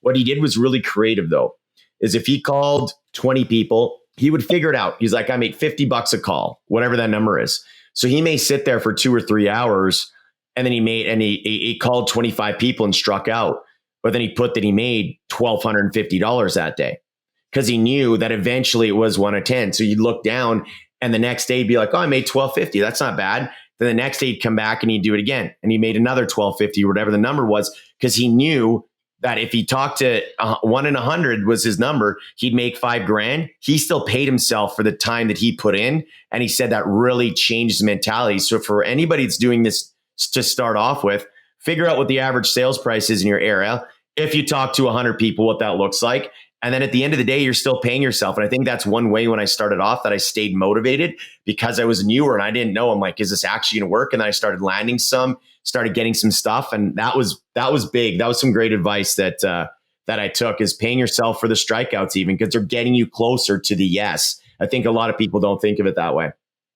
What he did was really creative though, is if he called 20 people, he would figure it out. He's like, I made $50 a call, whatever that number is. So he may sit there for 2 or 3 hours and then he called 25 people and struck out. But then he put that he made $1,250 that day because he knew that eventually it was 1 of 10. So you'd look down and the next day he'd be like, oh, I made $1,250. That's not bad. Then the next day he'd come back and he'd do it again. And he made another $1,250 or whatever the number was, because he knew that if he talked to 1 in 100 was his number, he'd make $5,000. He still paid himself for the time that he put in. And he said that really changed his mentality. So for anybody that's doing this to start off with, figure out what the average sales price is in your area. If you talk to 100 people, what that looks like. And then at the end of the day, you're still paying yourself. And I think that's one way when I started off that I stayed motivated, because I was newer and I didn't know. I'm like, is this actually going to work? And then I started landing started getting some stuff. And that was big. That was some great advice that I took, is paying yourself for the strikeouts, even because they're getting you closer to the yes. I think a lot of people don't think of it that way.